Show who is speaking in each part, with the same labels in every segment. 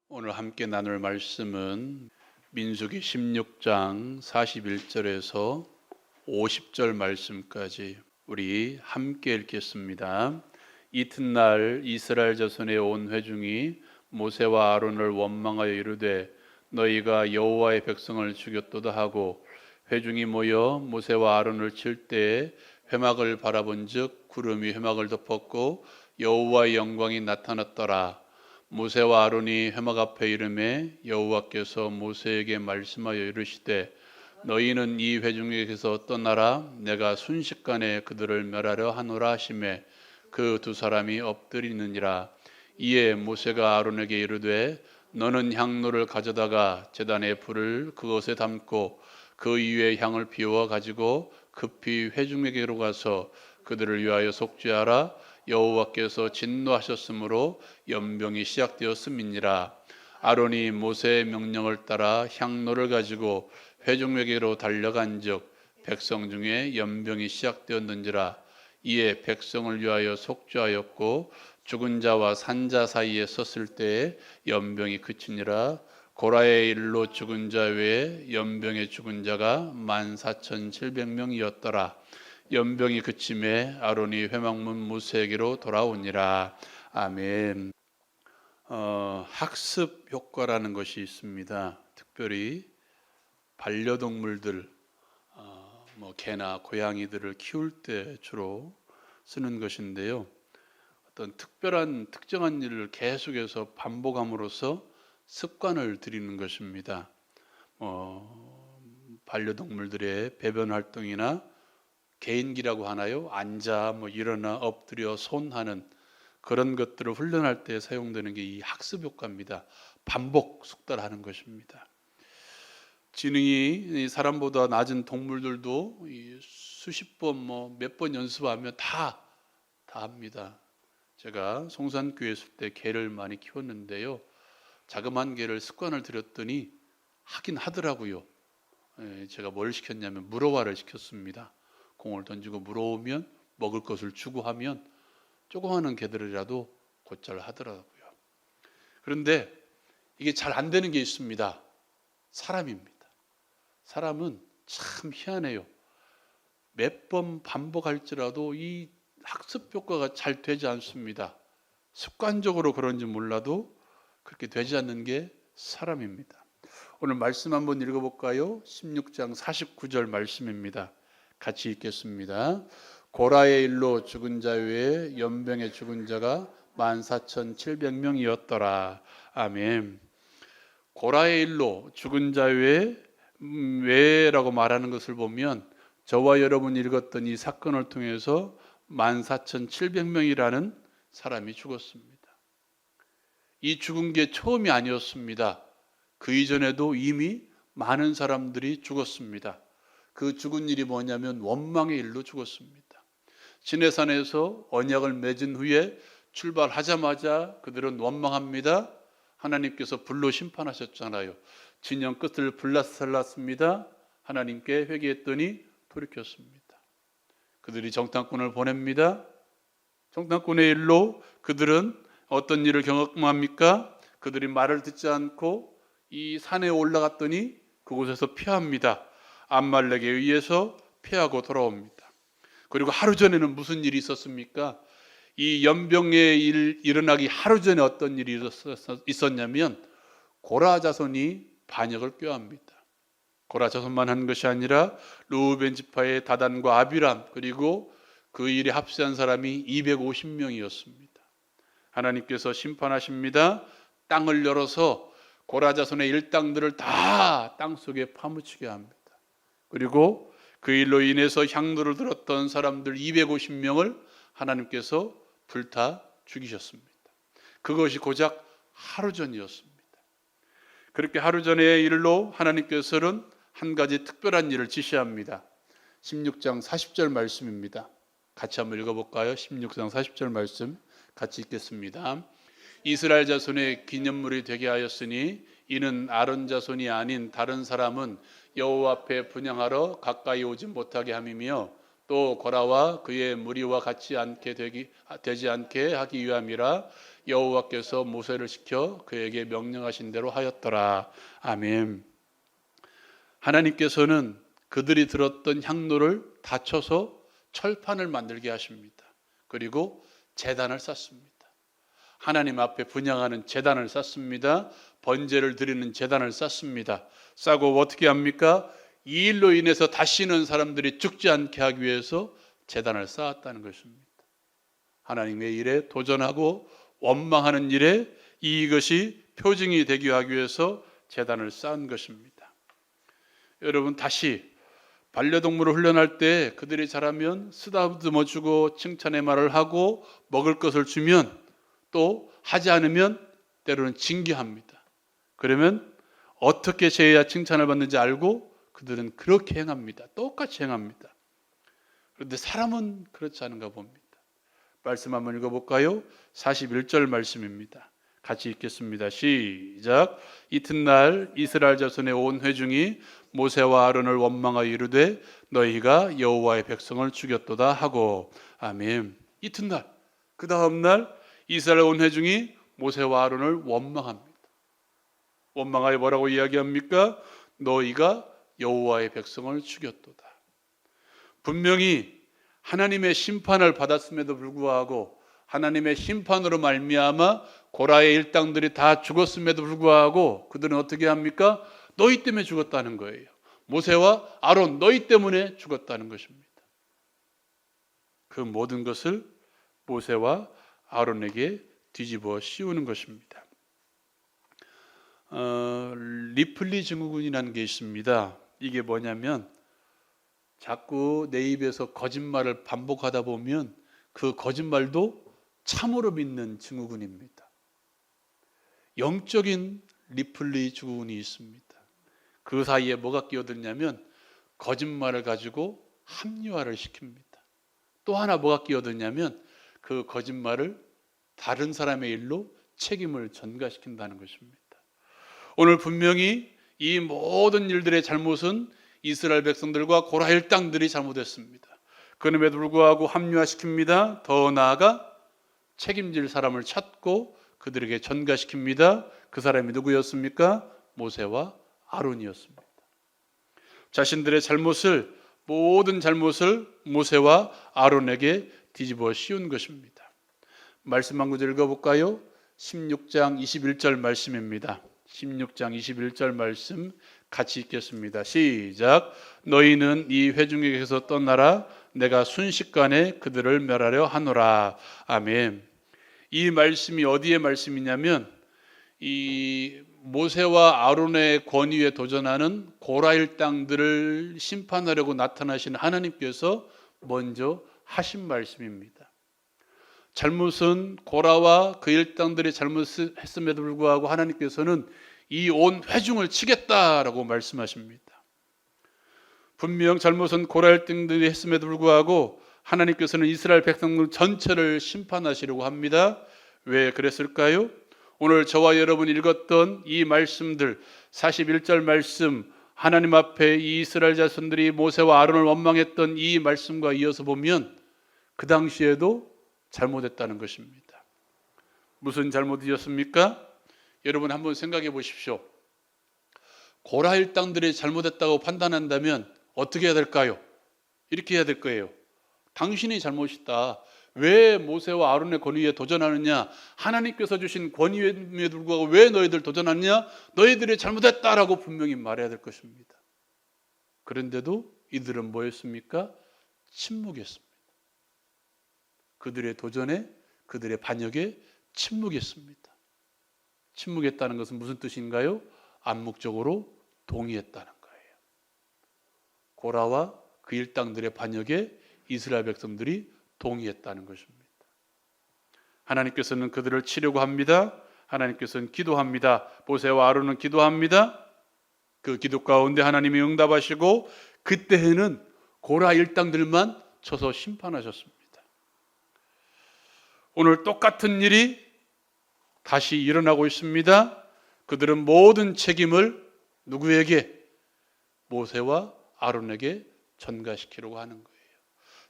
Speaker 1: 오늘 함께 나눌 말씀은 민수기 16장 41절에서 50절 말씀까지 우리 함께 읽겠습니다. 이튿날 이스라엘 자손의 온 회중이 모세와 아론을 원망하여 이르되 너희가 여호와의 백성을 죽였도다 하고, 회중이 모여 모세와 아론을 칠 때에 회막을 바라본즉 구름이 회막을 덮었고 여호와의 영광이 나타났더라. 모세와 아론이 회막 앞에 이르매 여호와께서 모세에게 말씀하여 이르시되 너희는 이 회중에게서 떠나라. 내가 순식간에 그들을 멸하려 하노라 하시매 그 두 사람이 엎드리느니라. 이에 모세가 아론에게 이르되 너는 향로를 가져다가 제단에 불을 그것에 담고 그 위에 향을 피워 가지고 급히 회중에게로 가서 그들을 위하여 속죄하라. 여호와께서 진노하셨으므로 연병이 시작되었음이니라. 아론이 모세의 명령을 따라 향로를 가지고 회중에게로 달려간즉 백성 중에 연병이 시작되었는지라. 이에 백성을 위하여 속죄하였고 죽은 자와 산 자 사이에 섰을 때에 연병이 그치니라. 고라의 일로 죽은 자 외에 연병에 죽은 자가 14,700명이었더라. 연병이 그침에 아론이 회막문 모세에게로 돌아오니라. 아멘. 학습 효과라는 것이 있습니다. 특별히 반려동물들, 개나 고양이들을 키울 때 주로 쓰는 것인데요. 어떤 특정한 일을 계속해서 반복함으로써 습관을 들이는 것입니다. 반려동물들의 배변 활동이나 개인기라고 하나요? 앉아, 일어나, 엎드려, 손하는 그런 것들을 훈련할 때 사용되는 게 이 학습 효과입니다. 반복 숙달하는 것입니다. 지능이 사람보다 낮은 동물들도 수십 번, 몇 번 연습하면 다 합니다. 제가 송산교회 있을 때 개를 많이 키웠는데요. 자그마한 개를 습관을 들였더니 하긴 하더라고요. 제가 뭘 시켰냐면 물어와를 시켰습니다. 공을 던지고 물어오면 먹을 것을 주고 하면 조그마한 개들이라도 곧잘 하더라고요. 그런데 이게 잘 안 되는 게 있습니다. 사람입니다. 사람은 참 희한해요. 몇 번 반복할지라도 이 학습 효과가 잘 되지 않습니다. 습관적으로 그런지 몰라도 그렇게 되지 않는 게 사람입니다. 오늘 말씀 한번 읽어볼까요? 16장 49절 말씀입니다. 같이 읽겠습니다. 고라의 일로 죽은 자 외에 연병에 죽은 자가 14,700명이었더라. 아멘. 고라의 일로 죽은 자 외라고 말하는 것을 보면 저와 여러분이 읽었던 이 사건을 통해서 14,700명이라는 사람이 죽었습니다. 이 죽은 게 처음이 아니었습니다. 그 이전에도 이미 많은 사람들이 죽었습니다. 그 죽은 일이 뭐냐면 원망의 일로 죽었습니다. 시내산에서 언약을 맺은 후에 출발하자마자 그들은 원망합니다. 하나님께서 불로 심판하셨잖아요. 진영 끝을 불살랐습니다. 하나님께 회개했더니 돌이켰습니다. 그들이 정탐꾼을 보냅니다. 정탐꾼의 일로 그들은 어떤 일을 경험합니까? 그들이 말을 듣지 않고 이 산에 올라갔더니 그곳에서 피합니다. 암말렉에 의해서 피하고 돌아옵니다. 그리고 하루 전에는 무슨 일이 있었습니까? 이 연병의 일 일어나기 하루 전에 어떤 일이 있었냐면 고라 자손이 반역을 꾀합니다. 고라 자손만 한 것이 아니라 르우벤 지파의 다단과 아비람, 그리고 그 일에 합세한 사람이 250명이었습니다. 하나님께서 심판하십니다. 땅을 열어서 고라 자손의 일당들을 다 땅속에 파묻히게 합니다. 그리고 그 일로 인해서 향로를 들었던 사람들 250명을 하나님께서 불타 죽이셨습니다. 그것이 고작 하루 전이었습니다. 그렇게 하루 전의 일로 하나님께서는 한 가지 특별한 일을 지시합니다. 16장 40절 말씀입니다. 같이 한번 읽어볼까요? 16장 40절 말씀 같이 읽겠습니다. 이스라엘 자손의 기념물이 되게 하였으니 이는 아론 자손이 아닌 다른 사람은 여호와 앞에 분향하러 가까이 오지 못하게 함이며 또 고라와 그의 무리와 같이 되지 않게 하기 위함이라 여호와께서 모세를 시켜 그에게 명령하신 대로 하였더라. 아멘. 하나님께서는 그들이 들었던 향로를 다쳐서 철판을 만들게 하십니다. 그리고 제단을 쌓습니다. 하나님 앞에 분향하는 제단을 쌓습니다. 번제를 드리는 제단을 쌓습니다. 쌓고 어떻게 합니까? 이 일로 인해서 다시는 사람들이 죽지 않게 하기 위해서 제단을 쌓았다는 것입니다. 하나님의 일에 도전하고 원망하는 일에 이것이 표징이 되기 하기 위해서 제단을 쌓은 것입니다. 여러분, 다시 반려동물을 훈련할 때 그들이 자라면 쓰다듬어 주고 칭찬의 말을 하고 먹을 것을 주면, 또 하지 않으면 때로는 징계합니다. 그러면 어떻게 해야 칭찬을 받는지 알고 그들은 그렇게 행합니다. 똑같이 행합니다. 그런데 사람은 그렇지 않은가 봅니다. 말씀 한번 읽어볼까요? 41절 말씀입니다. 같이 읽겠습니다. 시작. 이튿날 이스라엘 자손의 온 회중이 모세와 아론을 원망하여 이르되 너희가 여호와의 백성을 죽였도다 하고. 아멘. 이튿날, 그 다음날 이스라엘 온 회중이 모세와 아론을 원망합니다. 원망하여 뭐라고 이야기합니까? 너희가 여호와의 백성을 죽였도다. 분명히 하나님의 심판을 받았음에도 불구하고, 하나님의 심판으로 말미암아 고라의 일당들이 다 죽었음에도 불구하고 그들은 어떻게 합니까? 너희 때문에 죽었다는 거예요. 모세와 아론, 너희 때문에 죽었다는 것입니다. 그 모든 것을 모세와 아론에게 뒤집어 씌우는 것입니다. 리플리 증후군이라는 게 있습니다. 이게 뭐냐면 자꾸 내 입에서 거짓말을 반복하다 보면 그 거짓말도 참으로 믿는 증후군입니다. 영적인 리플리 증후군이 있습니다. 그 사이에 뭐가 끼어들냐면 거짓말을 가지고 합리화를 시킵니다. 또 하나 뭐가 끼어드냐면 그 거짓말을 다른 사람의 일로 책임을 전가시킨다는 것입니다. 오늘 분명히 이 모든 일들의 잘못은 이스라엘 백성들과 고라 일당들이 잘못했습니다. 그럼에도 불구하고 합리화시킵니다. 더 나아가 책임질 사람을 찾고 그들에게 전가시킵니다. 그 사람이 누구였습니까? 모세와 아론이었습니다. 자신들의 모든 잘못을 모세와 아론에게 뒤집어 씌운 것입니다. 말씀 한 구절 읽어볼까요? 16장 21절 말씀입니다. 16장 21절 말씀 같이 읽겠습니다. 시작. 너희는 이 회중에게서 떠나라. 내가 순식간에 그들을 멸하려 하노라. 아멘. 이 말씀이 어디의 말씀이냐면 이 모세와 아론의 권위에 도전하는 고라 일당들을 심판하려고 나타나신 하나님께서 먼저 하신 말씀입니다. 잘못은 고라와 그 일당들이 잘못했음에도 불구하고 하나님께서는 이 온 회중을 치겠다라고 말씀하십니다. 분명 잘못은 고라 일당들이 했음에도 불구하고 하나님께서는 이스라엘 백성들 전체를 심판하시려고 합니다. 왜 그랬을까요? 오늘 저와 여러분 읽었던 이 말씀들, 41절 말씀, 하나님 앞에 이 이스라엘 자손들이 모세와 아론을 원망했던 이 말씀과 이어서 보면 그 당시에도 잘못했다는 것입니다. 무슨 잘못이었습니까? 여러분 한번 생각해 보십시오. 고라 일당들이 잘못했다고 판단한다면 어떻게 해야 될까요? 이렇게 해야 될 거예요. 당신이 잘못이다. 왜 모세와 아론의 권위에 도전하느냐? 하나님께서 주신 권위에 불구하고 왜 너희들 도전하느냐? 너희들이 잘못했다라고 분명히 말해야 될 것입니다. 그런데도 이들은 뭐였습니까? 침묵했습니다. 그들의 도전에, 그들의 반역에 침묵했습니다. 침묵했다는 것은 무슨 뜻인가요? 암묵적으로 동의했다는 거예요. 고라와 그 일당들의 반역에 이스라엘 백성들이 동의했다는 것입니다. 하나님께서는 그들을 치려고 합니다. 하나님께서는 기도합니다. 모세와 아론은 기도합니다. 그 기도 가운데 하나님이 응답하시고 그때에는 고라 일당들만 쳐서 심판하셨습니다. 오늘 똑같은 일이 다시 일어나고 있습니다. 그들은 모든 책임을 누구에게? 모세와 아론에게 전가시키려고 하는 거예요.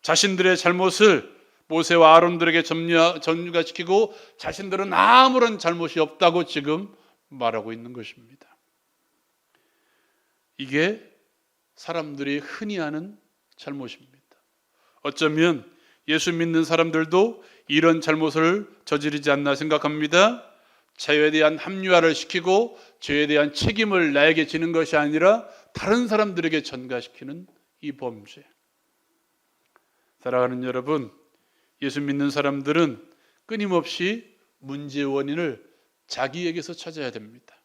Speaker 1: 자신들의 잘못을 모세와 아론들에게 전가시키고 자신들은 아무런 잘못이 없다고 지금 말하고 있는 것입니다. 이게 사람들이 흔히 하는 잘못입니다. 어쩌면 예수 믿는 사람들도 이런 잘못을 저지르지 않나 생각합니다. 죄에 대한 합리화를 시키고 죄에 대한 책임을 나에게 지는 것이 아니라 다른 사람들에게 전가시키는 이 범죄. 사랑하는 여러분, 예수 믿는 사람들은 끊임없이 문제의 원인을 자기에게서 찾아야 됩니다.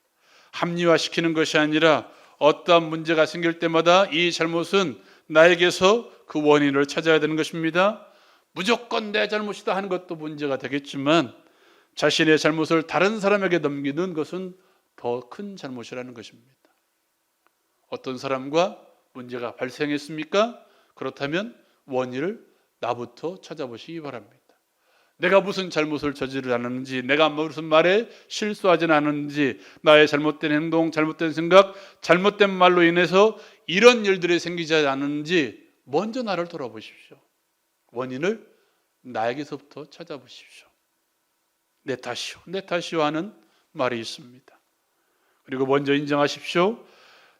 Speaker 1: 합리화시키는 것이 아니라 어떠한 문제가 생길 때마다 이 잘못은 나에게서 그 원인을 찾아야 되는 것입니다. 무조건 내 잘못이다 하는 것도 문제가 되겠지만 자신의 잘못을 다른 사람에게 넘기는 것은 더 큰 잘못이라는 것입니다. 어떤 사람과 문제가 발생했습니까? 그렇다면 원인을 나부터 찾아보시기 바랍니다. 내가 무슨 잘못을 저지르지 않았는지, 내가 무슨 말에 실수하지는 않았는지, 나의 잘못된 행동, 잘못된 생각, 잘못된 말로 인해서 이런 일들이 생기지 않았는지 먼저 나를 돌아보십시오. 원인을 나에게서부터 찾아보십시오. 내 탓이요 하는 말이 있습니다. 그리고 먼저 인정하십시오.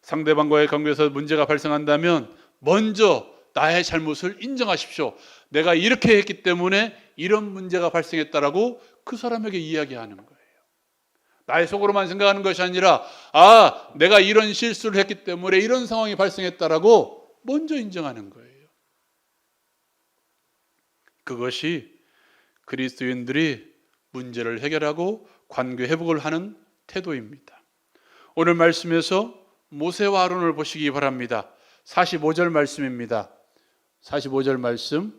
Speaker 1: 상대방과의 관계에서 문제가 발생한다면 먼저 나의 잘못을 인정하십시오. 내가 이렇게 했기 때문에 이런 문제가 발생했다라고 그 사람에게 이야기하는 거예요. 나의 속으로만 생각하는 것이 아니라 내가 이런 실수를 했기 때문에 이런 상황이 발생했다라고 먼저 인정하는 거예요. 그것이 그리스도인들이 문제를 해결하고 관계 회복을 하는 태도입니다. 오늘 말씀에서 모세와 아론을 보시기 바랍니다. 45절 말씀입니다. 45절 말씀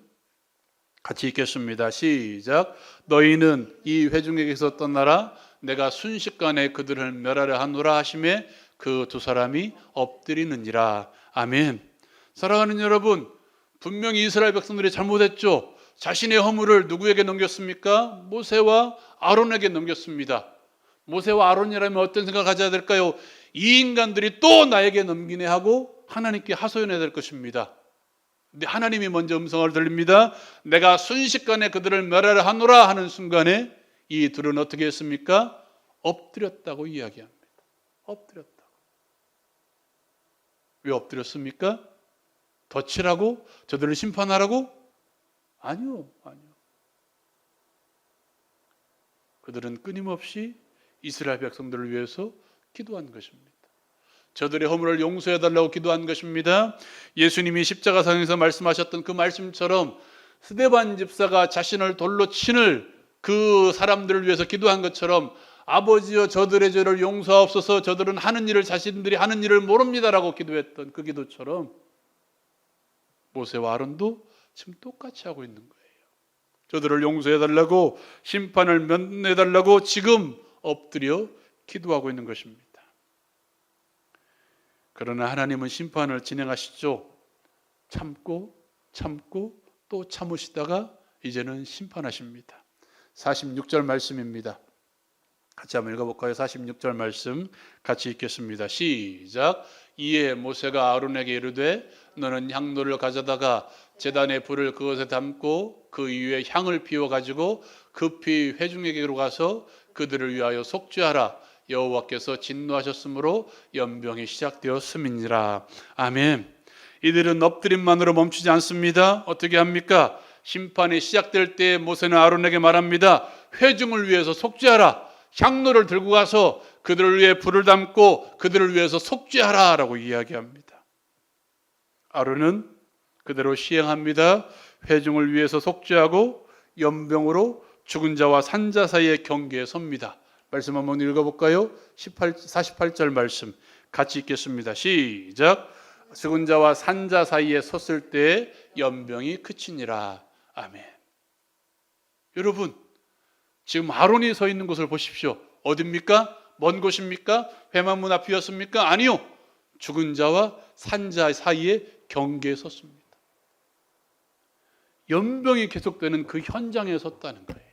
Speaker 1: 같이 읽겠습니다. 시작. 너희는 이 회중에게서 떠나라. 내가 순식간에 그들을 멸하려 하노라 하시매 그 두 사람이 엎드리느니라. 아멘. 사랑하는 여러분, 분명히 이스라엘 백성들이 잘못했죠. 자신의 허물을 누구에게 넘겼습니까? 모세와 아론에게 넘겼습니다. 모세와 아론이라면 어떤 생각을 가져야 될까요? 이 인간들이 또 나에게 넘기네 하고 하나님께 하소연해야 될 것입니다. 근데 하나님이 먼저 음성을 들립니다. 내가 순식간에 그들을 멸하려 하노라 하는 순간에 이 둘은 어떻게 했습니까? 엎드렸다고 이야기합니다. 엎드렸다고. 왜 엎드렸습니까? 덫이라고? 저들을 심판하라고? 아니요. 그들은 끊임없이 이스라엘 백성들을 위해서 기도한 것입니다. 저들의 허물을 용서해달라고 기도한 것입니다. 예수님이 십자가상에서 말씀하셨던 그 말씀처럼 스데반 집사가 자신을 돌로 치는 그 사람들을 위해서 기도한 것처럼 아버지여 저들의 죄를 용서하옵소서, 저들은 자신들이 하는 일을 모릅니다라고 기도했던 그 기도처럼 모세와 아론도 지금 똑같이 하고 있는 거예요. 저들을 용서해달라고, 심판을 면해달라고 지금 엎드려 기도하고 있는 것입니다. 그러나 하나님은 심판을 진행하시죠. 참고 또 참으시다가 이제는 심판하십니다. 46절 말씀입니다. 같이 한번 읽어볼까요? 46절 말씀 같이 읽겠습니다. 시작. 이에 모세가 아론에게 이르되 너는 향로를 가져다가 제단에 불을 그것에 담고 그 위에 향을 피워 가지고 급히 회중에게로 가서 그들을 위하여 속죄하라. 여호와께서 진노하셨으므로 연병이 시작되었음이니라. 아멘. 이들은 엎드림만으로 멈추지 않습니다. 어떻게 합니까? 심판이 시작될 때 모세는 아론에게 말합니다. 회중을 위해서 속죄하라. 향로를 들고 가서 그들을 위해 불을 담고 그들을 위해서 속죄하라 라고 이야기합니다. 아론은 그대로 시행합니다. 회중을 위해서 속죄하고 연병으로 죽은 자와 산 자 사이의 경계에 섭니다. 말씀 한번 읽어볼까요? 48절 말씀 같이 읽겠습니다. 시작. 죽은 자와 산 자 사이에 섰을 때 연병이 그치니라. 아멘. 여러분, 지금 아론이 서 있는 곳을 보십시오. 어디입니까? 먼 곳입니까? 회막문 앞이었습니까? 아니요. 죽은 자와 산 자 사이에 경계에 섰습니다. 연병이 계속되는 그 현장에 섰다는 거예요.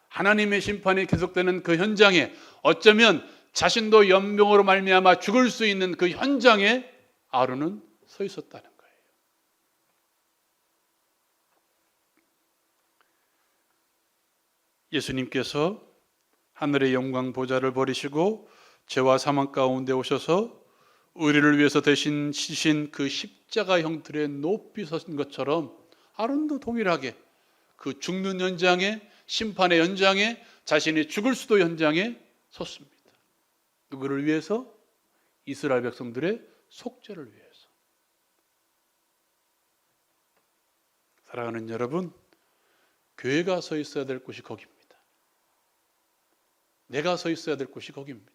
Speaker 1: 하나님의 심판이 계속되는 그 현장에, 어쩌면 자신도 연병으로 말미암아 죽을 수 있는 그 현장에 아론은 서 있었다는 거예요. 예수님께서 하늘의 영광 보좌를 버리시고 죄와 사망 가운데 오셔서 우리를 위해서 대신 지신 그 십자가 형틀에 높이 서신 것처럼 아론도 동일하게 그 죽는 현장에, 심판의 현장에, 자신이 죽을 수도 현장에 섰습니다. 누구를 위해서? 이스라엘 백성들의 속죄를 위해서. 사랑하는 여러분, 교회가 서 있어야 될 곳이 거기입니다. 내가 서 있어야 될 곳이 거기입니다.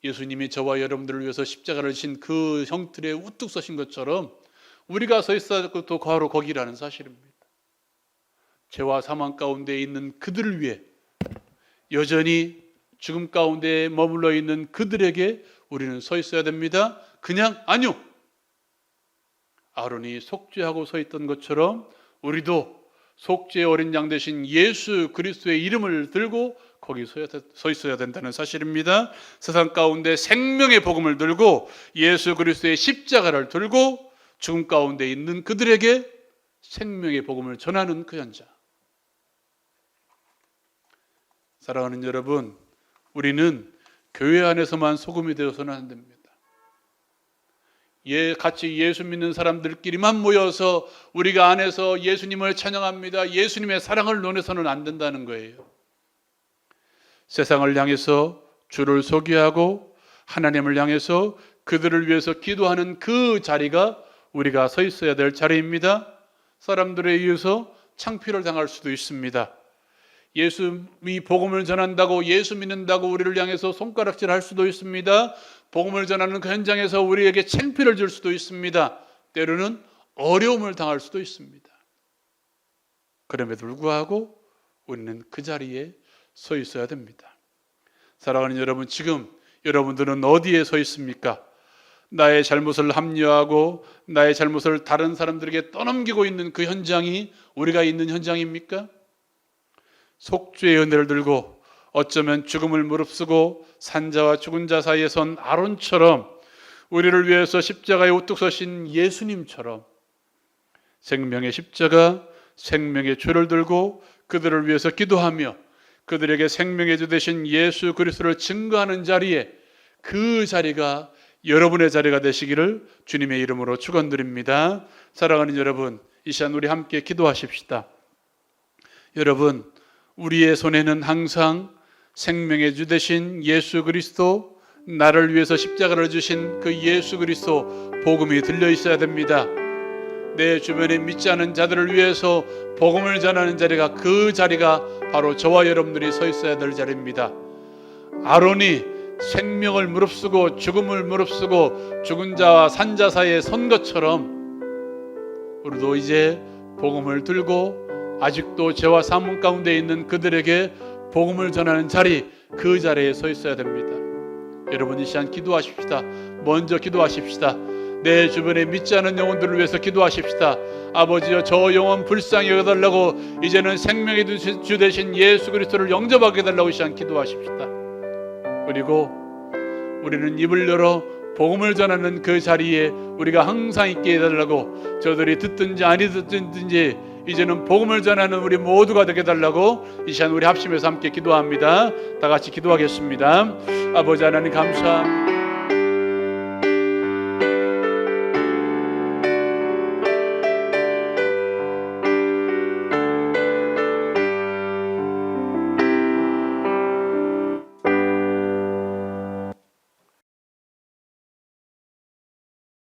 Speaker 1: 예수님이 저와 여러분들을 위해서 십자가를 지신 그 형틀에 우뚝 서신 것처럼 우리가 서 있어야 될 곳도 바로 거기라는 사실입니다. 죄와 사망 가운데 있는 그들을 위해, 여전히 죽음 가운데 머물러 있는 그들에게 우리는 서 있어야 됩니다. 그냥 아니요. 아론이 속죄하고 서 있던 것처럼 우리도 속죄의 어린 양 되신 예수 그리스도의 이름을 들고 거기 서 있어야 된다는 사실입니다. 세상 가운데 생명의 복음을 들고 예수 그리스도의 십자가를 들고 죽음 가운데 있는 그들에게 생명의 복음을 전하는 그 현장. 사랑하는 여러분, 우리는 교회 안에서만 소금이 되어서는 안 됩니다. 같이 예수 믿는 사람들끼리만 모여서 우리가 안에서 예수님을 찬양합니다, 예수님의 사랑을 논해서는 안 된다는 거예요. 세상을 향해서 주를 소개하고 하나님을 향해서 그들을 위해서 기도하는 그 자리가 우리가 서 있어야 될 자리입니다. 사람들에 의해서 창피를 당할 수도 있습니다. 예수님이 복음을 전한다고, 예수 믿는다고 우리를 향해서 손가락질 할 수도 있습니다. 복음을 전하는 그 현장에서 우리에게 창피를 줄 수도 있습니다. 때로는 어려움을 당할 수도 있습니다. 그럼에도 불구하고 우리는 그 자리에 서 있어야 됩니다. 사랑하는 여러분, 지금 여러분들은 어디에 서 있습니까? 나의 잘못을 합리화하고 나의 잘못을 다른 사람들에게 떠넘기고 있는 그 현장이 우리가 있는 현장입니까? 속죄의 은혜를 들고 어쩌면 죽음을 무릅쓰고 산자와 죽은 자 사이에 선 아론처럼 우리를 위해서 십자가에 우뚝 서신 예수님처럼 생명의 십자가, 생명의 죄를 들고 그들을 위해서 기도하며 그들에게 생명의 주 되신 예수 그리스도를 증거하는 자리에, 그 자리가 여러분의 자리가 되시기를 주님의 이름으로 축원드립니다. 사랑하는 여러분, 이 시간 우리 함께 기도하십시다. 여러분, 우리의 손에는 항상 생명의 주 되신 예수 그리스도, 나를 위해서 십자가를 주신 그 예수 그리스도 복음이 들려 있어야 됩니다. 내 주변에 믿지 않은 자들을 위해서 복음을 전하는 자리가, 그 자리가 바로 저와 여러분들이 서 있어야 될 자리입니다. 아론이 생명을 무릅쓰고 죽음을 무릅쓰고 죽은 자와 산 자 사이에 선 것처럼 우리도 이제 복음을 들고 아직도 죄와 사망 가운데 있는 그들에게 복음을 전하는 자리, 그 자리에 서 있어야 됩니다. 여러분, 이 시간 기도하십시다. 먼저 기도하십시다. 내 주변에 믿지 않은 영혼들을 위해서 기도하십시다. 아버지여, 저 영혼 불쌍히 여겨달라고, 이제는 생명의 주 되신 예수 그리스도를 영접하게 해달라고 이 시간 기도하십시다. 그리고 우리는 입을 열어 복음을 전하는 그 자리에 우리가 항상 있게 해달라고, 저들이 듣든지 아니 듣든지 이제는 복음을 전하는 우리 모두가 되게 해달라고 이 시간 우리 합심해서 함께 기도합니다. 다 같이 기도하겠습니다. 아버지 하나님 감사합니다.